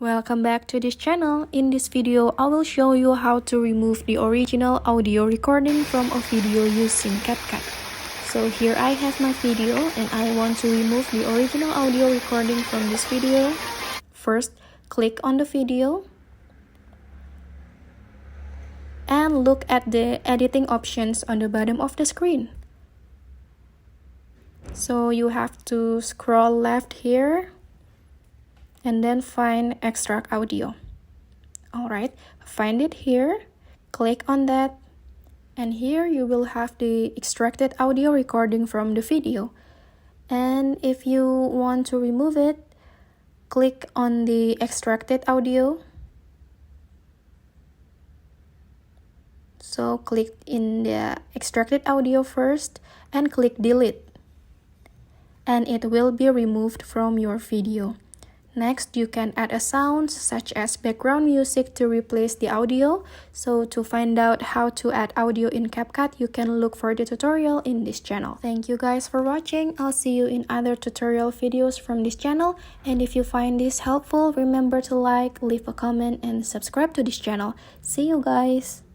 Welcome back to this channel. In this video, I will show you how to remove the original audio recording from a video using Capcut. So here I have my video and I want to remove the original audio recording from this video. First, click on the video and look at the editing options on the bottom of the screen. So you have to scroll left here and then find extract audio. Alright, find it here, click on that, and here you will have the extracted audio recording from the video. And if you want to remove it, click on the extracted audio. So click in the extracted audio first and click delete, and it will be removed from your video. Next, you can add a sound such as background music to replace the audio. So to find out how to add audio in Capcut, you can look for the tutorial in this channel. Thank you guys for watching. I'll see you in other tutorial videos from this channel. And if you find this helpful, remember to like, leave a comment, and subscribe to this channel. See you guys!